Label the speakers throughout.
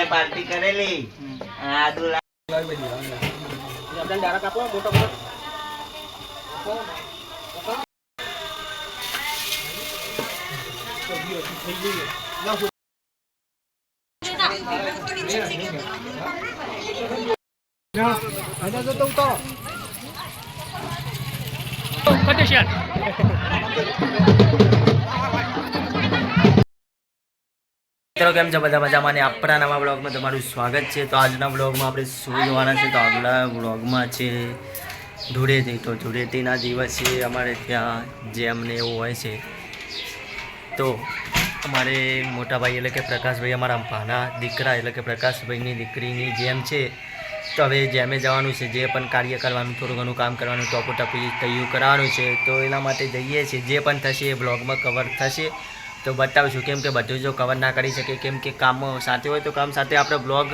Speaker 1: Party કરેલી મિત્રો કેમ છો બધા મજામાં ને આપણા નવા બ્લોગમાં તમારું સ્વાગત છે। તો આજના બ્લોગમાં આપણે શું જોવાના છે તો આગલા બ્લોગમાં છે ધૂળેટી। તો ધૂળેટીના દિવસે અમારે ત્યાં જેમને એવું હોય છે તો અમારે મોટાભાઈ એટલે કે પ્રકાશભાઈ અમારા ભાના દીકરા એટલે કે પ્રકાશભાઈની દીકરીની જેમ છે તો હવે જેમે જવાનું છે જે પણ કાર્ય કરવાનું થોડું ઘણું કામ કરવાનું ટોપોટપી તૈયાર કરવાનું છે તો એના માટે જઈએ છીએ। જે પણ થશે એ બ્લોગમાં કવર થશે તો બતાવીશું કેમ કે બધું જો કવર ના કરી શકીએ કેમ કે કામ સાથે હોય તો કામ સાથે આપણે બ્લોગ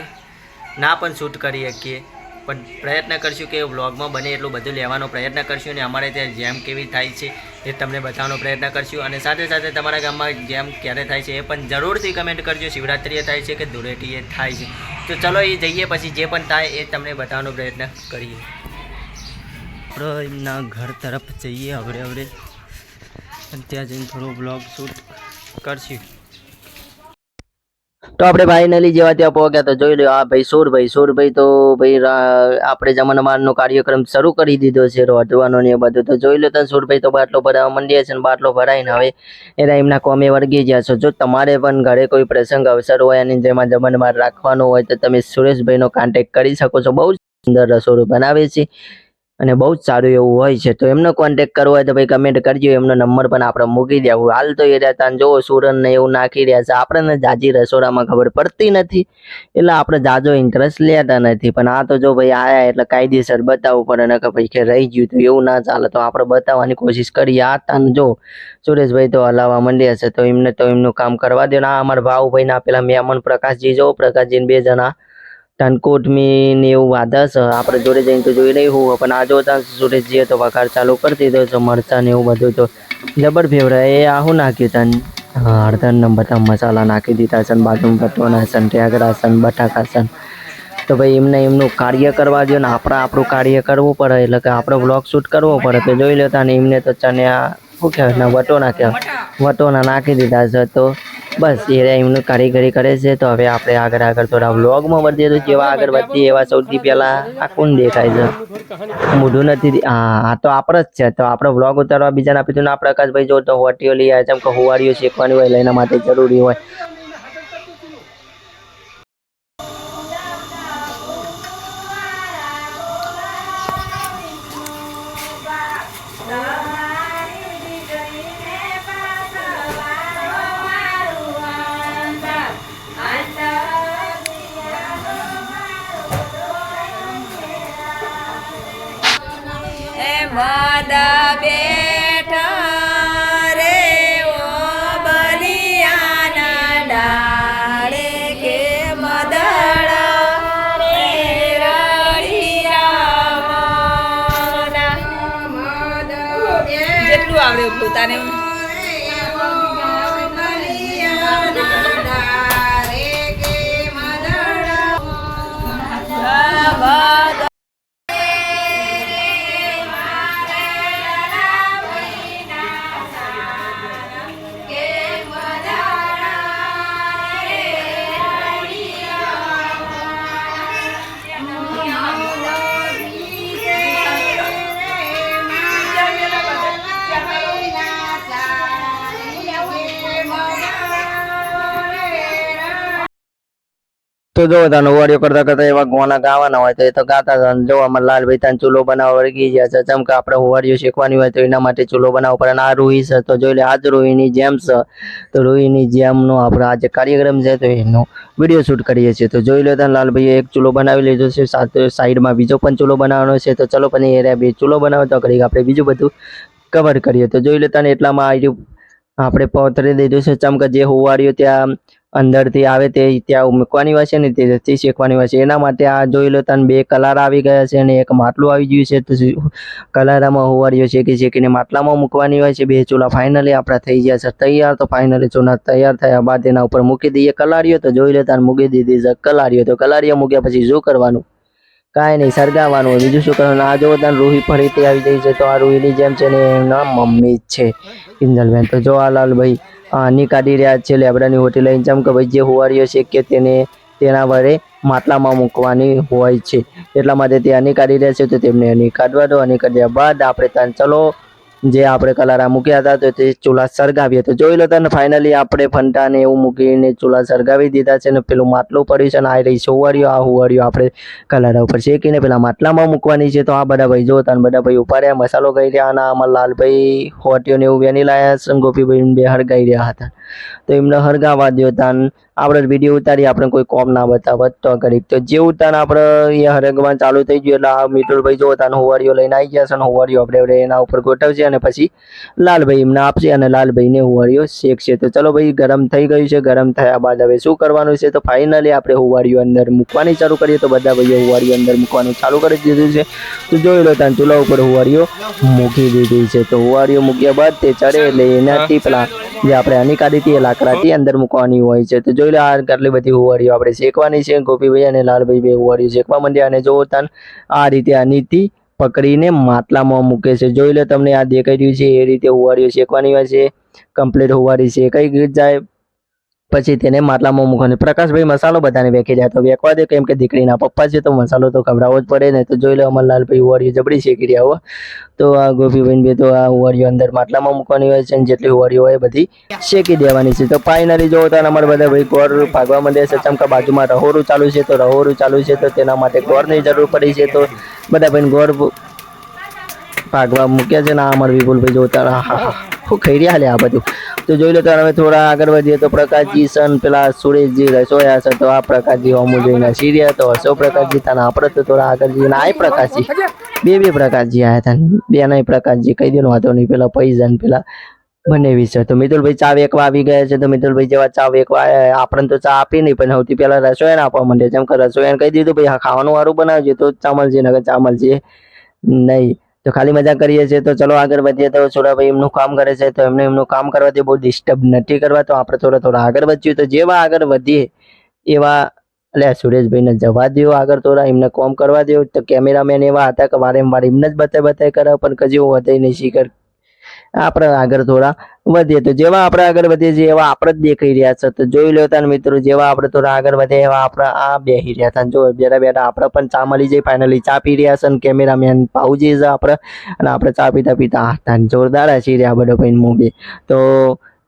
Speaker 1: ના પણ શૂટ કરી શકીએ પણ પ્રયત્ન કરશું કે બ્લોગમાં બને એટલું બધું લેવાનો પ્રયત્ન કરશું અને અમારે ત્યાં જેમ કેવી થાય છે એ તમને બતાવવાનો પ્રયત્ન કરશું અને સાથે સાથે તમારા ગામમાં જેમ ક્યારે થાય છે એ પણ જરૂરથી કમેન્ટ કરજો। શિવરાત્રિએ થાય છે કે ધૂળેટીએ થાય છે તો ચલો એ જઈએ પછી જે પણ થાય એ તમને બતાવવાનો પ્રયત્ન કરીએ। આપણે એમના ઘર તરફ જઈએ હવે અને ત્યાં જઈને થોડો બ્લોગ શૂટ કરશું। તો આપણે ફાઇનલી જેવા ત્યાં પહોંચ્યા તો જોઈ લો આ ભાઈ સુરભાઈ તો ભાઈ આપણે જમણવારનો કાર્યક્રમ શરૂ કરી દીધો છે રોધવાનો ને એ બધું તો જોઈ લો તો સુરભાઈ તો બાટલો ભરાવા માંડ્યા છે ને બાટલો ભરાઈને હવે એના એમના કોમે વળગી ગયા છો। જો તમારે પણ ઘરે કોઈ પ્રસંગ અવસર હોય અને જેમાં જમણવાર રાખવાનો હોય તો તમે સુરેશભાઈનો કોન્ટેક્ટ કરી શકો છો। બહુ સુંદર રસોડું બનાવે છે અને બહુ જ સારું એવું હોય છે તો એમનો કોન્ટેક્ટ કરવો હોય તો ભાઈ કમેન્ટ કરજો। એમનો નંબર પણ આપણે મૂકી દેવું। હાલ તો એ રહેતા જોવો સુરન ને એવું નાખી રહ્યા છે આપણને જાજી રસોડામાં ખબર પડતી નથી એટલે આપણે જાજો ઇન્ટરેસ્ટ લેતા નથી પણ આ તો જો ભાઈ આયા એટલે કાયદેસર બતાવવું પડે ને કે ભાઈ કે રહી ગયું તો એવું ના ચાલે તો આપણે બતાવવાની કોશિશ કરીએ। આ તાન જો સુરેશભાઈ તો હલાવવા માંડ્યા છે તો એમને તો એમનું કામ કરવા દે ને આ અમારા ભાઉભાઈ ના પેલા મહેમાન પ્રકાશજી જો પ્રકાશજી બે જણા તનકોટમી ને એવું વાદા છે આપણે જોડે જઈને તો જોઈ નહીં હું પણ આ જોતા સુરેશજીએ તો વઘાર ચાલુ કરી દીધો છે મરચાં ને એવું બધું તો જબર ફેવરે એ આહું નાખ્યું તન હળદર ને બધા મસાલા નાખી દીધા છે બાજુ બટોના છે ટેગરા છે બટાકા છે તો ભાઈ એમને એમનું કાર્ય કરવા દો ને આપણે આપણું કાર્ય કરવું પડે એટલે કે આપણે બ્લોગ શૂટ કરવો પડે તો જોઈ લેતા ને એમને તો ચણ્યા શું કહેવાય વટોના નાખી દીધા છે તો બસ એ એમનું કારીગરી કરે છે। તો હવે આપણે આગળ થોડા વ્લોગમાં વધીએ તો જેવા આગળ વધીએ એવા સૌથી પહેલા આ કોણ દેખાય છે મોઢું નથી હા તો આપણે જ છે તો આપણે વ્લોગ ઉતારવા બીજાને આપી દઉં આ પ્રકાશભાઈ જો તો હોટીઓ લઈ આવે જેમ કે હોવાડીઓ શેકવાની હોય એના માટે જરૂરી હોય
Speaker 2: માદા બેઠા રે ઓ બલિયાના ડાળે કે મદડા રે રળિયા જેટલું આવડે એટલું તારે
Speaker 1: તો જો હતા નવાડીઓ કરતા કરતા એવા ગોના ગાવાના હોય તો એ તો ગાતા હતા જો અમારા લાલભાઈ ત્યાં ચૂલો બનાવવા વળગી ગયા છે ચમકા આપણે હોવાડીઓ શેકવાની હોય તો એના માટે ચૂલો બનાવવો પડે અને આ રૂહી છે તો જોઈ લે આજ રૂહીની જેમ છે તો રૂહીની જેમનો આપણે આજે કાર્યક્રમ છે તો એનો વિડીયો શૂટ કરીએ છીએ તો જોઈ લો ત્યાં લાલભાઈએ એક ચૂલો બનાવી લીધો છે સાથે સાઈડમાં બીજો પણ ચૂલો બનાવવાનો છે તો ચલો પણ એ બે ચૂલો બનાવો તો કરી આપણે બીજું બધું કવર કરીએ તો જોઈ લેતા ને એટલામાં આવ્યું આપણે પહોંચી દીધું છે ચમકા જે હોવાડીઓ ત્યાં અંદરથી આવે તે ત્યાં મૂકવાની હોય છે ને તેથી શેકવાની હોય છે. એના માટે આ જોઈ લો તને 2 કલર આવી ગયા છે અને એક માટલું આવી ગયું છે. તો કલરમાં હુવાડીઓ શેકીને માટલામાં મૂકવાની હોય છે. 2 ચૂલા ફાઇનલી આપણા થઈ ગયા છે તૈયાર. તો ફાઇનલી ચૂલા તૈયાર થયા બાદ એના ઉપર મૂકી દઈએ કલારીઓ. તો જોઈ લો તને મૂકી દીધી છે કલારીઓ. તો કલારીઓ મૂક્યા પછી શું કરવાનું? કાંઈ નહીં, સળગાવવાનું હોય. બીજું શું કરવાનું? આ જો તને રૂહી ફરીથી આવી જાય છે. તો આ રૂહીની જેમ છે ને એમના મમ્મી જ છે કિંજલબેન. તો જો આ લાલભાઈ આની કાઢી રહ્યા છે લેબડાની હોટી લઈને. જેમ કે ભાઈ જે હુવાડીઓ છે કે તેના વડે માટલામાં મૂકવાની હોય છે એટલા માટે તે આની કાઢી રહ્યા છે. તો તેમને આની કાઢવા દો. આની કાઢ્યા બાદ આપણે ત્યાં ચલો જે આપણે કલારા મૂક્યા હતા તો તે ચૂલા સળગાવીએ. તો જોઈ લો તને ફાઇનલી આપણે ફંટાને એવું મૂકીને ચૂલા સળગાવી દીધા છે. ને પેલું માટલું પડ્યું છે ને આ રહી હુવાડીઓ. આ હુવાડીઓ આપણે કલારા ઉપર શેકીને પેલા માટલામાં મૂકવાની છે. તો આ બધા ભાઈ જો તને બધા ભાઈ ઉપાડ્યા મસાલો ગાઈ રહ્યા. અને આમાં લાલભાઈ હોટીઓને એવું વેની લાયા છે. ગોપીભાઈ 2 હળગાઈ રહ્યા હતા. તો એમને હળગાવા દો તાન આપણે વિડીયો ઉતારી આપણે કોઈ કોમ ના બતાવત તો કરી. તો જેવું તાન આપણે એ હળગવાનું ચાલુ થઈ ગયું એટલે આ મિતુલભાઈ જો તાન હુવાડીઓ લઈને આવી ગયા છે. અને હુવાડીઓ આપણે એના ઉપર ગોઠવશે અને પછી લાલભાઈ એમને આપશે અને લાલભાઈને હુવાડીઓ શેકશે. તો ચલો ભાઈ ગરમ થઈ ગયું છે. ગરમ થયા બાદ હવે શું કરવાનું છે? તો ફાઇનલી આપણે હુવાડીઓ અંદર મૂકવાની ચાલુ કરીએ. તો બધા ભાઈઓ હુવાડીઓ અંદર મૂકવાનું ચાલુ કરી દીધું છે. તો જોઈ લો તાન ચૂલા ઉપર હુવાડીઓ મૂકી દીધી છે. તો હુવાડીઓ મૂક્યા બાદ તે ચડે એટલે એનાથી પેલા જે આપણે આની કાઢી હતી એ લાકડાથી અંદર મૂકવાની હોય છે. તો જોઈ લો આ કેટલી બધી હુવાડીઓ આપણે શેકવાની છે. ગોપીભાઈ અને લાલભાઈ 2 હુવાડીઓ શેકવા માંડ્યા અને જો તાન આ રીતે આનીથી પકડીને માટલામાં મૂકે છે. જોઈ લો તમને આ દેખાઈ રહ્યું છે એ રીતે હુવાડીઓ શેકવાની હોય છે. કમ્પ્લીટ હુવાડી શેકાઈ જાય પછી તેને માટલામાં મૂકવાનો. પ્રકાશભાઈ મસાલો બધાને વેકી રહ્યા. તો વેકવા દે કેમ કે દીકરીના પપ્પા છે તો મસાલો તો ખવડાવવો જ પડે ને. તો જોઈ લો અમરલાલભાઈ હુવાડીઓ જબડી શેકી રહ્યા હો. તો આ ગોપીભાઈ 2 તો આ હુવાડીઓ અંદર માટલામાં મૂકવાની હોય છે અને જેટલી હુવાડીઓ હોય બધી શેકી દેવાની છે. તો ફાઇનલી જો તો અમારા બધા ભાઈ ગોળ ભાગવા માંડે છે. ચમકા બાજુમાં રહોરું ચાલુ છે. તો રહોરું ચાલુ છે તો તેના માટે ગોળની જરૂર પડી છે. તો બધા ભાઈ ગોળ ભાગવા મૂક્યા છે ને આ અમારા વિપુલભાઈ જોતા હા હું ખાઈ રહ્યા લે આ બધું. તો જોઈ લો તો હવે થોડા આગળ વધીએ તો પ્રકાશજી સન પેલા સુરેશજી રસોયા છે. તો આ પ્રકાશજી અમુ જોઈને સીરિયા. તો હસો પ્રકાશજી તાના આપણે તો થોડા આગળ જઈને આ પ્રકાશજી 2 પ્રકાશજી આવ્યા હતા. 2 નહીં પ્રકાશજી કહી દેનો હતો નહીં પેલા પૈસા પેલા બંને વિશે. તો મિતુલભાઈ ચા વેકવા આવી ગયા છે. તો મિતુલભાઈ જેવા ચા વેકવા આપણને તો ચા આપી નહીં પણ સૌથી પહેલા રસોયાને આપવા માંડે. જેમ કે રસોયાને કહી દીધું ભાઈ હા ખાવાનું વાળું બનાવજો તો ચા મળશે નકર ચા મળશે નહીં. તો ખાલી મજા કરીએ છીએ. તો ચલો આગળ વધીએ. તો છોડાભાઈ એમનું કામ કરે છે તો એમનું કામ કરવાથી બહુ ડિસ્ટર્બ નથી કરવા. તો આપણે થોડા આગળ વધ્યું. તો જેવા આગળ વધીએ એવા એટલે સુરેશભાઈને જવા દો આગળ થોડા એમને કોમ કરવા દો. તો કેમેરામેન એવા હતા કે વારંવાર એમને જ બતાય કરે પણ કજી વધે નહીં શીખર. આપણે આગળ થોડા વધીએ. તો જેવા આપણે આગળ વધીએ છીએ એવા આપણે જ દેખાઈ રહ્યા છે. તો જોઈ લો તાન મિત્રો જેવા આપણે થોડા આગળ વધે એવા આપણે આ બેસી રહ્યા હતા. જો બેઠા આપણે પણ ચા મળી જાય. ફાઇનલી ચા પી રહ્યા છે અને કેમેરામેન પાઉજી છે આપણે અને આપણે ચા પીતા હતા જોરદાર હસી રહ્યા બધો ભાઈ મૂવી. તો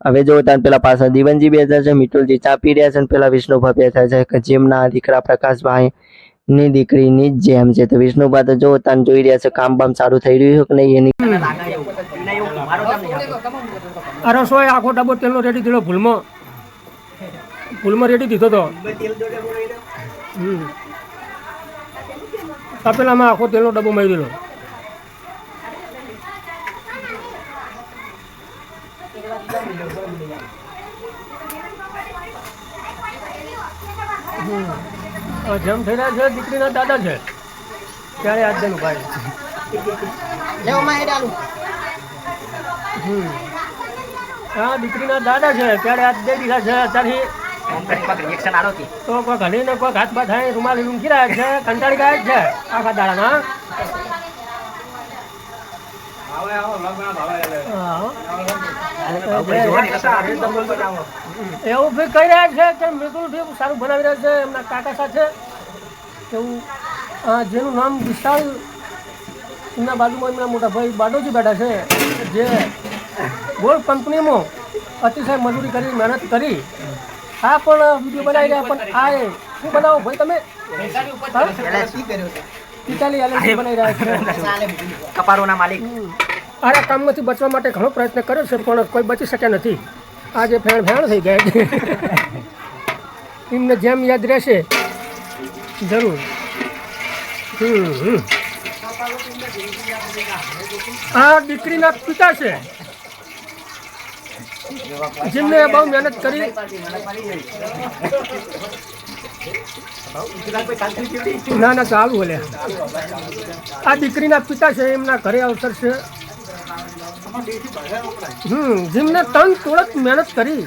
Speaker 1: હવે જો તાન પેલા પાછા દીવનજી બેઠા છે. મિતુલજી ચા પી રહ્યા છે અને પેલા વિષ્ણુભાઈ બેઠા છે કે જેમના દીકરા પ્રકાશભાઈ ની દીકરીની જેમ છે. તો વિષ્ણુભાઈ તો જો તાન જોઈ રહ્યા છે કામ બામ સારું થઈ રહ્યું કે નહીં એની.
Speaker 3: આ રસોઈ આખો ડબ્બો તેલનો રેડી દીધો ભૂલમાં રેડી દીધો તો તપેલામાં આખો તેલનો ડબ્બો મારી દીધો. જેમ થઈ રહ્યા છે દીકરીના દાદા છે ત્યારે આજ દેનું ભાઈ હા દીકરીના દાદા છે ત્યારે આજ દે દીધા છે. અત્યારથી તો કોઈ ઘડીને કોઈ હાથ બાથ થાય રૂમાલી ઊંઘી રહ્યા છે કંટાળી ગયા છે આખા દાડાના. એવું બી કહી રહ્યા છે કે મૃદુલથી સારું બનાવી રહ્યા છે એમના કાકા સાથે. એવું જેનું નામ વિશાલ એમના બાજુમાં એમના મોટા ભાઈ બાડોજી બેઠા છે જે ગોલ્ડ કંપનીમાં અતિશય મજૂરી કરી મહેનત કરી આ પણ વિડીયો બનાવી રહ્યા. પણ આ શું બનાવો ભાઈ તમે પિતાલી એલર્જી બનાવી રહ્યા છે કપારોના માલિક. આ કામમાંથી બચવા માટે ઘણો પ્રયત્ન કર્યો છે પણ કોઈ બચી શક્યા નથી. આજે ફેણ થઈ ગયા છે. એમને જેમ યાદ રહેશે જરૂર. આ દીકરીના પિતા છે જેમને બહુ મહેનત કરી ના ચાલુ બોલે આ દીકરીના પિતા છે એમના ઘરે અવસર છે જેમને તન તોડક મહેનત કરી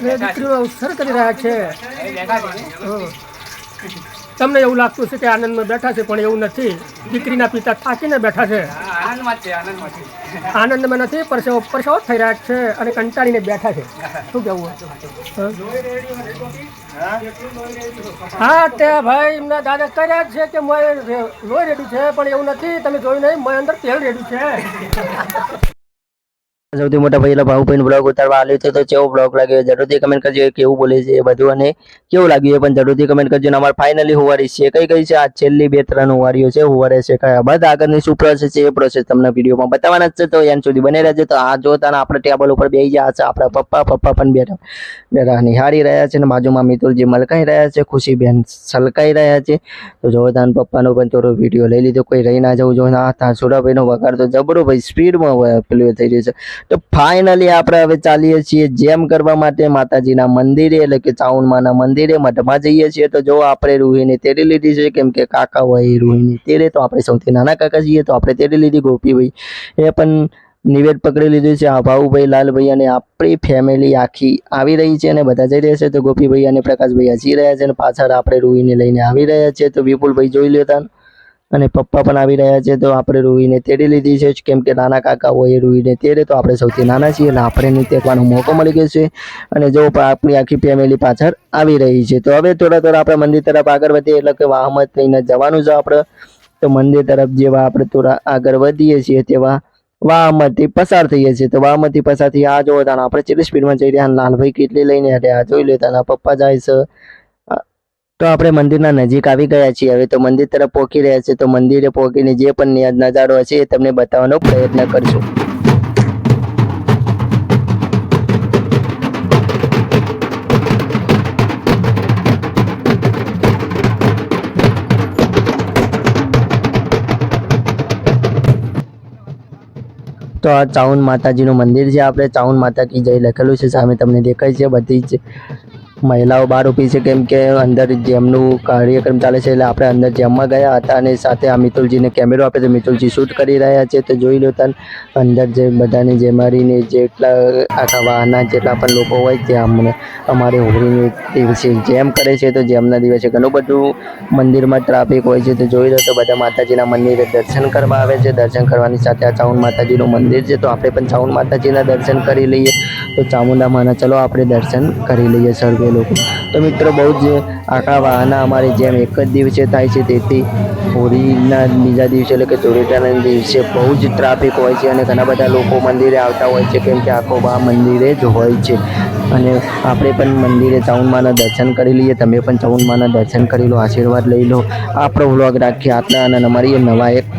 Speaker 3: ને દીકરીનો અવસર કરી રહ્યા છે તમને એવું લાગતું છે કે આનંદમાં બેઠા છે પણ એવું નથી દીકરીના પિતા થાકીને બેઠા છે આનંદમાં નથી પરસેવો થઈ રહ્યા છે અને કંટાળીને બેઠા છે શું કહેવું હા તે ભાઈ એમના દાદા કર્યા છે કે લોહી રેડ્યું છે પણ એવું નથી તમે જોયું નહીં મેં અંદર તેલ રેડ્યું છે
Speaker 1: સૌથી મોટા ભાઈ ભાઉભાઈ બ્લોગ ઉતારવા આવ્યો છે તો કેવો બ્લોગ લાગ્યો જરૂરથી કમેન્ટ કરજો કેવું બોલે છે એ બધું અને કેવું લાગ્યું એ પણ જરૂરથી કમેન્ટ કરજો અને અમારે ફાઇનલી હુવારી છે કઈ છે આ છેલ્લી 2-3 હુવારીઓ છે હુવારે છે કયા બધા આગળની શું પ્રોસેસ છે એ પ્રોસેસ તમને વિડીયોમાં બતાવવાના જ છે તો એન સુધી બને રહેજો તો આ જોતા આપણે ટેબલ ઉપર બેસી ગયા છે આપણા પપ્પા પણ બેઠા નિહાળી રહ્યા છે અને બાજુમાં મિતુલજી મલકાઈ રહ્યા છે ખુશીબેન સલકાઈ રહ્યા છે તો જોતા પપ્પાનો પણ થોડો વિડીયો લઈ લીધો કોઈ રહી ના જવું જોઈએ આ સુરાભાઈનો વગાડ તો જબરો ભાઈ સ્પીડમાં પેલું થઈ રહ્યું છે તો ફાઇનલી આપણે હવે ચાલીએ છીએ જેમ કરવા માટે માતાજીના મંદિરે એટલે કે ચાઉનમાના મંદિરે મઠમાં જઈએ છીએ તો જો આપણે રૂહીને તેડી લીધી છે કેમ કે કાકા હોય એ રૂહીને તેડે તો આપણે સૌથી નાના કાકા છીએ તો આપણે તેડી લીધી ગોપીભાઈ એ પણ નિવેદ પકડી લીધું છે આ ભાઉભાઈ લાલભાઈ અને આપણી ફેમિલી આખી આવી રહી છે અને બધા જઈ રહ્યા છે તો ગોપીભાઈ અને પ્રકાશભાઈ હસી રહ્યા છે અને પાછળ આપણે રૂહીને લઈને આવી રહ્યા છે તો વિપુલભાઈ જોઈ લેતા અને પપ્પા પણ આવી રહ્યા છે તો આપણે રૂહીને તેડી લીધી છે કેમ કે નાના કાકા હોય એ રૂહીને તેડે તો આપણે સૌથી નાના છીએ એટલે આપણે નહીં તેડવાનો મોકો મળી ગયો છે અને જો આપણી આખી ફેમિલી પાછળ આવી રહી છે તો હવે થોડા આપણે મંદિર તરફ આગળ વધીએ એટલે કે વાહમાં થઈને જવાનું છે આપણે તો મંદિર તરફ જેવા આપણે થોડા આગળ વધીએ છીએ તેવા વાહમાંથી પસાર થઈએ છીએ તો વાહમાંથી પસાર થઈ આ જોવો તાણ આપણે કેટલી સ્પીડમાં જઈ રહ્યા લાલભાઈ કેટલી લઈને હટ્યા જોઈ લે તાના પપ્પા જાય છે તો આપણે મંદિરના નજીક આવી ગયા છીએ હવે તો મંદિર તરફ પહોંચી રહ્યા છે તો મંદિરે પહોંચીને જે પણ નજારો હશે એ તમને બતાવવાનો પ્રયત્ન કરશું તો આ ચાઉન માતાજીનું મંદિર છે આપણે ચાઉન માતા કી જય લખેલું છે સામે તમને દેખાય છે બધી જ મહિલાઓ બહાર ઊભી છે કેમ કે અંદર જેમનું કાર્યક્રમ ચાલે છે એટલે આપણે અંદર જેમમાં ગયા હતા અને સાથે આ મિતુલજીને કેમેરો આપે તો મિતુલજી શૂટ કરી રહ્યા છે તો જોઈ લો તન અંદર જે બધાની જેમારીને જેટલા આખા વાહના જેટલા પણ લોકો હોય તે અમને અમારે હોળીની દિવસે જેમ કરે છે તો જેમના દિવસે ઘણું બધું મંદિરમાં ટ્રાફિક હોય છે તો જોઈ લો તો બધા માતાજીના મંદિરે દર્શન કરવા આવે છે દર્શન કરવાની સાથે આ ચાઉન માતાજીનું મંદિર છે તો આપણે પણ ચાઉન માતાજીના દર્શન કરી લઈએ તો ચામુંડા માના ચલો આપણે દર્શન કરી લઈએ સર્વે લોકો તો મિત્રો બહુ જ આખા વાહના અમારે જેમ એક જ દિવસે થાય છે તેથી હોળીના બીજા દિવસે એટલે કે ધૂળેટાના દિવસે બહુ જ ટ્રાફિક હોય છે અને ઘણા બધા લોકો મંદિરે આવતા હોય છે કેમ કે આખો વાહ મંદિરે જ હોય છે અને આપણે પણ મંદિરે ચાઉનમાના દર્શન કરી લઈએ તમે પણ ચાઉનમાના દર્શન કરી લો આશીર્વાદ લઈ લો આપણો વ્લોગ રાખીએ આટલા અને અમારી નવા એક